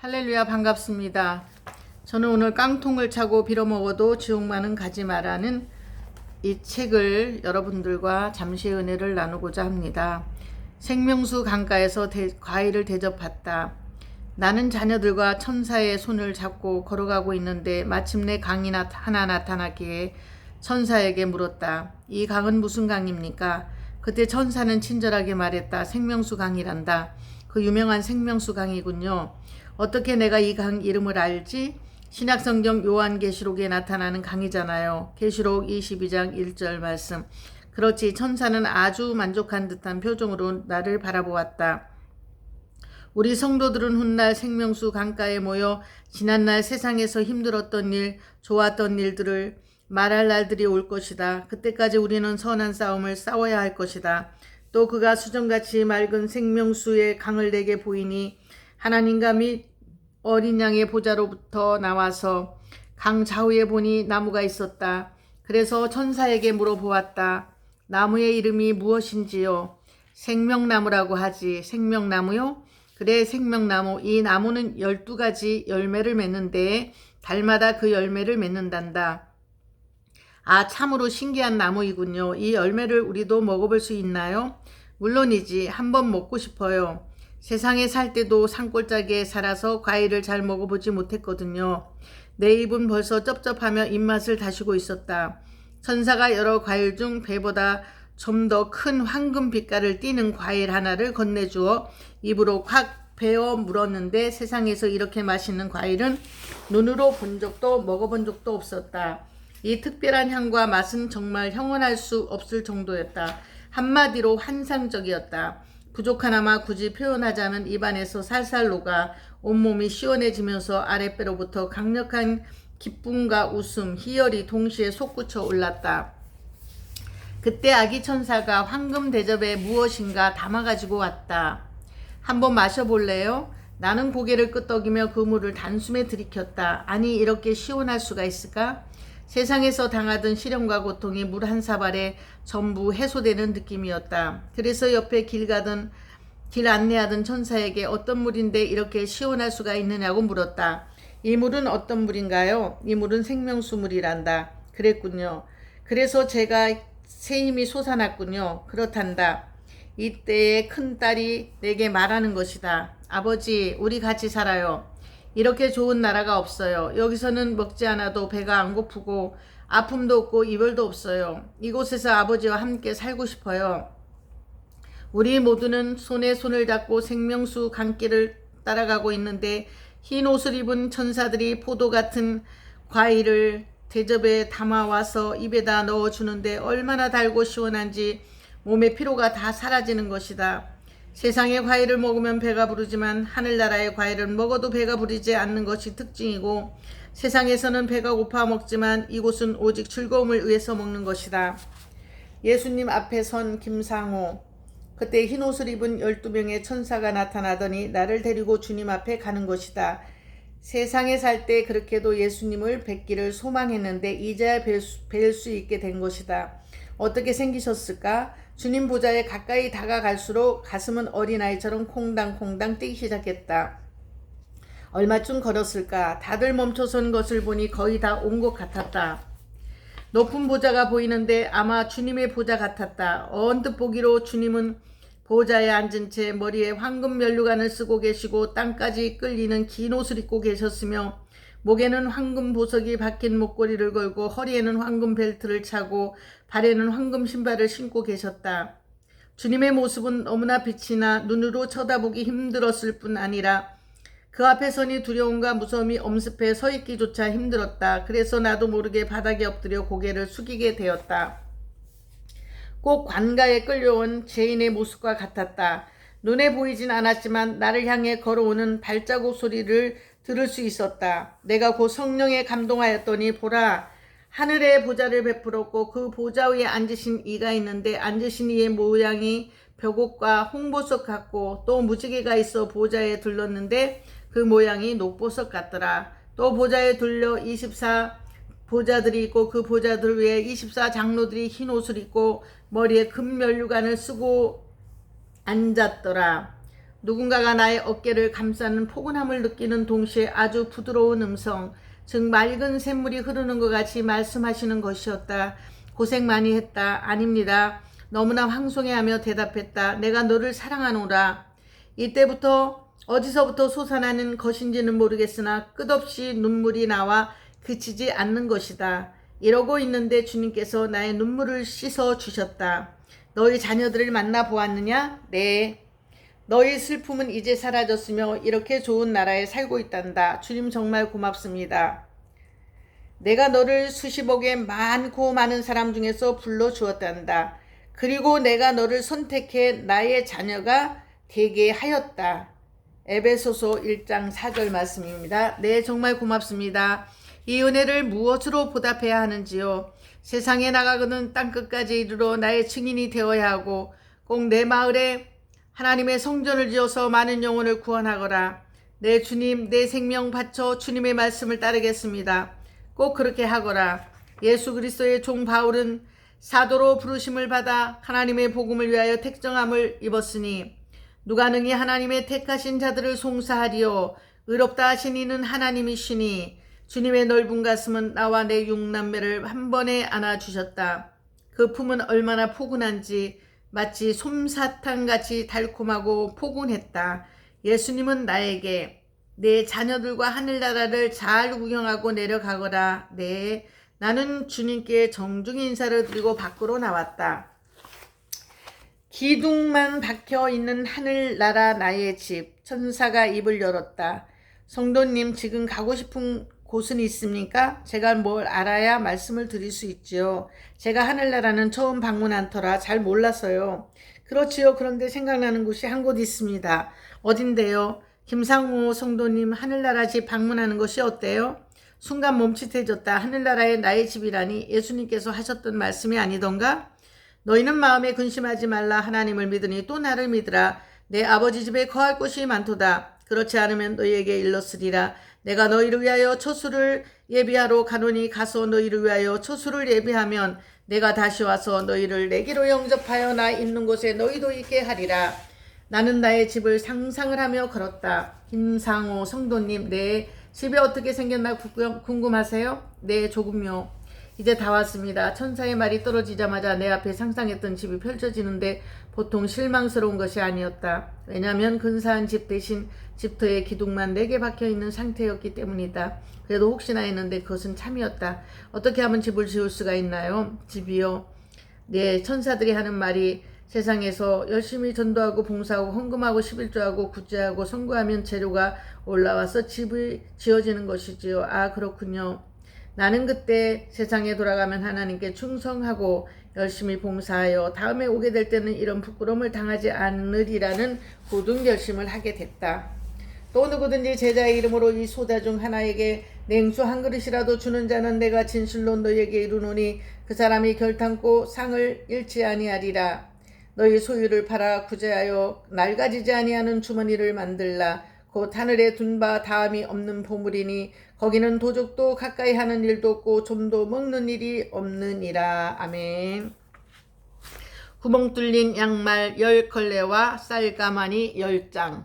할렐루야, 반갑습니다. 저는 오늘 깡통을 차고 빌어먹어도 지옥만은 가지 마라는 이 책을 여러분들과 잠시 은혜를 나누고자 합니다. 생명수 강가에서 과일을 대접했다. 나는 자녀들과 천사의 손을 잡고 걸어가고 있는데 마침내 강이 하나 나타나기에 천사에게 물었다. 이 강은 무슨 강입니까? 그때 천사는 친절하게 말했다. 생명수 강이란다. 그 유명한 생명수 강이군요. 어떻게 내가 이 강 이름을 알지? 신약성경 요한계시록에 나타나는 강이잖아요. 계시록 22장 1절 말씀. 그렇지, 천사는 아주 만족한 듯한 표정으로 나를 바라보았다. 우리 성도들은 훗날 생명수 강가에 모여 지난날 세상에서 힘들었던 일, 좋았던 일들을 말할 날들이 올 것이다. 그때까지 우리는 선한 싸움을 싸워야 할 것이다. 또 그가 수정같이 맑은 생명수의 강을 내게 보이니 하나님과 및 어린 양의 보좌로부터 나와서 강 좌우에 보니 나무가 있었다. 그래서 천사에게 물어보았다. 나무의 이름이 무엇인지요? 생명나무라고 하지. 생명나무요? 그래, 생명나무. 이 나무는 12가지 열매를 맺는데 달마다 그 열매를 맺는단다. 아, 참으로 신기한 나무이군요. 이 열매를 우리도 먹어볼 수 있나요? 물론이지. 한번 먹고 싶어요. 세상에 살 때도 산골짜기에 살아서 과일을 잘 먹어보지 못했거든요. 내 입은 벌써 쩝쩝하며 입맛을 다시고 있었다. 천사가 여러 과일 중 배보다 좀 더 큰 황금 빛깔을 띠는 과일 하나를 건네주어 입으로 콱 베어 물었는데 세상에서 이렇게 맛있는 과일은 눈으로 본 적도 먹어본 적도 없었다. 이 특별한 향과 맛은 정말 형언할 수 없을 정도였다. 한마디로 환상적이었다. 부족하나마 굳이 표현하자면 입안에서 살살 녹아 온몸이 시원해지면서 아랫배로부터 강력한 기쁨과 웃음, 희열이 동시에 솟구쳐 올랐다. 그때 아기 천사가 황금 대접에 무엇인가 담아가지고 왔다. 한번 마셔볼래요? 나는 고개를 끄덕이며 그 물을 단숨에 들이켰다. 아니, 이렇게 시원할 수가 있을까? 세상에서 당하던 시련과 고통이 물 한 사발에 전부 해소되는 느낌이었다. 그래서 옆에 길 안내하던 천사에게 어떤 물인데 이렇게 시원할 수가 있느냐고 물었다. 이 물은 어떤 물인가요? 이 물은 생명수 물이란다. 그랬군요. 그래서 제가 새 힘이 솟아났군요. 그렇단다. 이때에 큰딸이 내게 말하는 것이다. 아버지, 우리 같이 살아요. 이렇게 좋은 나라가 없어요. 여기서는 먹지 않아도 배가 안 고프고 아픔도 없고 이별도 없어요. 이곳에서 아버지와 함께 살고 싶어요. 우리 모두는 손에 손을 잡고 생명수 강길을 따라가고 있는데 흰 옷을 입은 천사들이 포도 같은 과일을 대접에 담아와서 입에다 넣어주는데 얼마나 달고 시원한지 몸의 피로가 다 사라지는 것이다. 세상의 과일을 먹으면 배가 부르지만 하늘나라의 과일은 먹어도 배가 부르지 않는 것이 특징이고 세상에서는 배가 고파 먹지만 이곳은 오직 즐거움을 위해서 먹는 것이다. 예수님 앞에 선 김상호. 그때 흰옷을 입은 12명의 천사가 나타나더니 나를 데리고 주님 앞에 가는 것이다. 세상에 살 때 그렇게도 예수님을 뵙기를 소망했는데 이제야 뵐 수 있게 된 것이다. 어떻게 생기셨을까? 주님 보좌에 가까이 다가갈수록 가슴은 어린아이처럼 콩당콩당 뛰기 시작했다. 얼마쯤 걸었을까? 다들 멈춰선 것을 보니 거의 다 온 것 같았다. 높은 보좌가 보이는데 아마 주님의 보좌 같았다. 언뜻 보기로 주님은 보좌에 앉은 채 머리에 황금 면류관을 쓰고 계시고 땅까지 끌리는 긴 옷을 입고 계셨으며 목에는 황금 보석이 박힌 목걸이를 걸고 허리에는 황금 벨트를 차고 발에는 황금 신발을 신고 계셨다. 주님의 모습은 너무나 빛이 나 눈으로 쳐다보기 힘들었을 뿐 아니라 그 앞에 서니 두려움과 무서움이 엄습해 서 있기조차 힘들었다. 그래서 나도 모르게 바닥에 엎드려 고개를 숙이게 되었다. 꼭 관가에 끌려온 죄인의 모습과 같았다. 눈에 보이진 않았지만 나를 향해 걸어오는 발자국 소리를 들을 수 있었다. 내가 곧 성령에 감동하였더니 보라, 하늘의 보좌를 베풀었고 그 보좌 위에 앉으신 이가 있는데 앉으신 이의 모양이 벽옥과 홍보석 같고 또 무지개가 있어 보좌에 둘렀는데 그 모양이 녹보석 같더라. 또 보좌에 둘려 24 보좌들이 있고 그 보좌들 위에 24 장로들이 흰 옷을 입고 머리에 금 면류관을 쓰고 앉았더라. 누군가가 나의 어깨를 감싸는 포근함을 느끼는 동시에 아주 부드러운 음성, 즉 맑은 샘물이 흐르는 것 같이 말씀하시는 것이었다. 고생 많이 했다. 아닙니다. 너무나 황송해하며 대답했다. 내가 너를 사랑하노라. 이때부터 어디서부터 솟아나는 것인지는 모르겠으나 끝없이 눈물이 나와 그치지 않는 것이다. 이러고 있는데 주님께서 나의 눈물을 씻어 주셨다. 너희 자녀들을 만나 보았느냐? 네. 너희 슬픔은 이제 사라졌으며 이렇게 좋은 나라에 살고 있단다. 주님 정말 고맙습니다. 내가 너를 수십억의 많고 많은 사람 중에서 불러주었단다. 그리고 내가 너를 선택해 나의 자녀가 되게 하였다. 에베소서 1장 4절 말씀입니다. 네, 정말 고맙습니다. 이 은혜를 무엇으로 보답해야 하는지요? 세상에 나가거든 땅끝까지 이르러 나의 증인이 되어야 하고 꼭 내 마을에 하나님의 성전을 지어서 많은 영혼을 구원하거라. 내 주님, 내 생명 바쳐 주님의 말씀을 따르겠습니다. 꼭 그렇게 하거라. 예수 그리스도의 종 바울은 사도로 부르심을 받아 하나님의 복음을 위하여 택정함을 입었으니 누가 능히 하나님의 택하신 자들을 송사하리요. 의롭다 하신 이는 하나님이시니 주님의 넓은 가슴은 나와 내 육남매를 한 번에 안아주셨다. 그 품은 얼마나 포근한지 마치 솜사탕같이 달콤하고 포근했다. 예수님은 나에게 내 자녀들과 하늘나라를 잘 구경하고 내려가거라. 네, 나는 주님께 정중히 인사를 드리고 밖으로 나왔다. 기둥만 박혀있는 하늘나라 나의 집. 천사가 입을 열었다. 성도님, 지금 가고 싶은 곳은 있습니까? 제가 뭘 알아야 말씀을 드릴 수 있지요. 제가 하늘나라는 처음 방문한 터라 잘 몰라서요. 그렇지요. 그런데 생각나는 곳이 한 곳 있습니다. 어딘데요? 김상호 성도님, 하늘나라 집 방문하는 것이 어때요? 순간 멈칫해졌다. 하늘나라에 나의 집이라니 예수님께서 하셨던 말씀이 아니던가? 너희는 마음에 근심하지 말라. 하나님을 믿으니 또 나를 믿으라. 내 아버지 집에 거할 곳이 많도다. 그렇지 않으면 너희에게 일렀으리라. 내가 너희를 위하여 처소를 예비하러 가노니 가서 너희를 위하여 처소를 예비하면 내가 다시 와서 너희를 내게로 영접하여 나 있는 곳에 너희도 있게 하리라. 나는 나의 집을 상상을 하며 걸었다. 김상호 성도님, 내 집이 어떻게 생겼나 궁금하세요? 네, 조금요. 이제 다 왔습니다. 천사의 말이 떨어지자마자 내 앞에 상상했던 집이 펼쳐지는데 보통 실망스러운 것이 아니었다. 왜냐하면 근사한 집 대신 집터에 기둥만 4개 박혀있는 상태였기 때문이다. 그래도 혹시나 했는데 그것은 참이었다. 어떻게 하면 집을 지을 수가 있나요? 집이요. 네, 천사들이 하는 말이 세상에서 열심히 전도하고 봉사하고 헌금하고 11조하고 구제하고 선거하면 재료가 올라와서 집이 지어지는 것이지요. 아, 그렇군요. 나는 그때 세상에 돌아가면 하나님께 충성하고 열심히 봉사하여 다음에 오게 될 때는 이런 부끄러움을 당하지 않으리라는 굳은 결심을 하게 됐다. 또 누구든지 제자의 이름으로 이 소자 중 하나에게 냉수 한 그릇이라도 주는 자는 내가 진실로 너희에게 이르노니 그 사람이 결탄코 상을 잃지 아니하리라. 너희 소유를 팔아 구제하여 낡아지지 아니하는 주머니를 만들라. 곧 하늘에 둔 바 다함이 없는 보물이니 거기는 도적도 가까이 하는 일도 없고 좀도 먹는 일이 없느니라. 아멘. 구멍 뚫린 양말 10컬레와 쌀가마니 10장.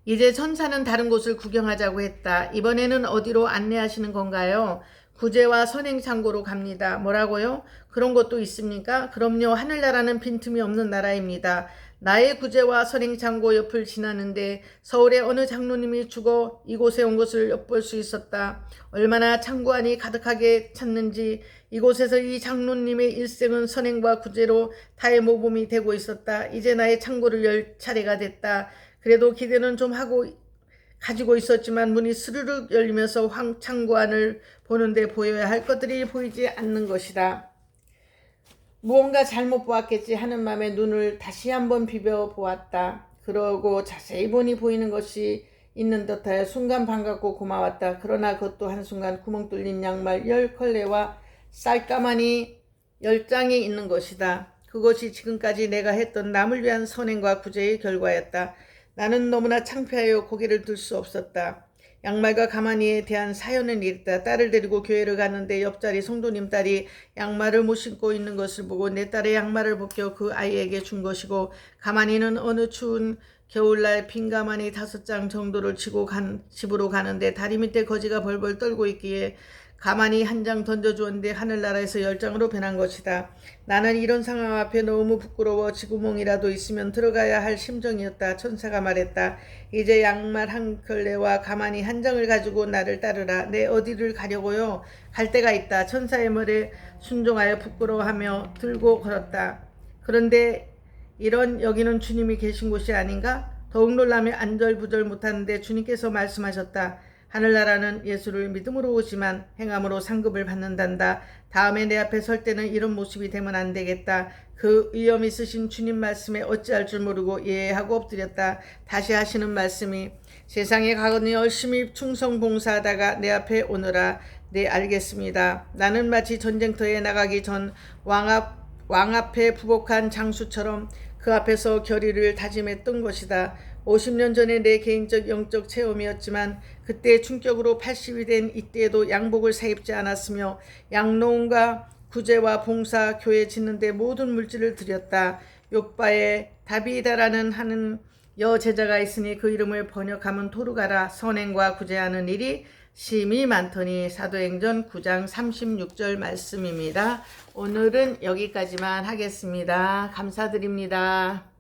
이제 천사는 다른 곳을 구경하자고 했다. 이번에는 어디로 안내하시는 건가요? 구제와 선행창고로 갑니다. 뭐라고요? 그런 것도 있습니까? 그럼요. 하늘나라는 빈틈이 없는 나라입니다. 나의 구제와 선행창고 옆을 지나는데 서울의 어느 장로님이 죽어 이곳에 온 것을 엿볼 수 있었다. 얼마나 창고 안이 가득하게 찼는지 이곳에서 이 장로님의 일생은 선행과 구제로 타의 모범이 되고 있었다. 이제 나의 창고를 열 차례가 됐다. 그래도 기대는 좀 하고 가지고 있었지만 문이 스르륵 열리면서 창고 안을 보는데 보여야 할 것들이 보이지 않는 것이다. 무언가 잘못 보았겠지 하는 마음에 눈을 다시 한번 비벼 보았다. 그러고 자세히 보니 보이는 것이 있는 듯하여 순간 반갑고 고마웠다. 그러나 그것도 한순간 구멍 뚫린 양말 10컬레와 쌀가마니 10장이 있는 것이다. 그것이 지금까지 내가 했던 남을 위한 선행과 구제의 결과였다. 나는 너무나 창피하여 고개를 들 수 없었다. 양말과 가마니에 대한 사연은 이랬다. 딸을 데리고 교회를 갔는데 옆자리 성도님 딸이 양말을 못 신고 있는 것을 보고 내 딸의 양말을 벗겨 그 아이에게 준 것이고 가마니는 어느 추운 겨울날 빈 가마니 5장 정도를 치고 집으로 가는데 다리 밑에 거지가 벌벌 떨고 있기에 가만히 한 장 던져주었는데 하늘나라에서 10장으로 변한 것이다. 나는 이런 상황 앞에 너무 부끄러워 쥐구멍이라도 있으면 들어가야 할 심정이었다. 천사가 말했다. 이제 양말 한 켤레와 가만히 한 장을 가지고 나를 따르라. 내 어디를 가려고요? 갈 데가 있다. 천사의 말에 순종하여 부끄러워하며 들고 걸었다. 그런데 이런 여기는 주님이 계신 곳이 아닌가? 더욱 놀라며 안절부절 못하는데 주님께서 말씀하셨다. 하늘나라는 예수를 믿음으로 오지만 행함으로 상급을 받는단다. 다음에 내 앞에 설 때는 이런 모습이 되면 안 되겠다. 그 위엄 있으신 주님 말씀에 어찌할 줄 모르고 예하고 엎드렸다. 다시 하시는 말씀이 세상에 가거니 열심히 충성 봉사하다가 내 앞에 오너라. 네, 알겠습니다. 나는 마치 전쟁터에 나가기 전 왕 앞에 부복한 장수처럼 그 앞에서 결의를 다짐했던 것이다. 50년 전에 내 개인적 영적 체험이었지만 그때 충격으로 80이 된 이때에도 양복을 사 입지 않았으며 양로원과 구제와 봉사, 교회 짓는 데 모든 물질을 드렸다. 욥바에 다비다라는 하는 여제자가 있으니 그 이름을 번역하면 도르가라. 선행과 구제하는 일이 심히 많더니. 사도행전 9장 36절 말씀입니다. 오늘은 여기까지만 하겠습니다. 감사드립니다.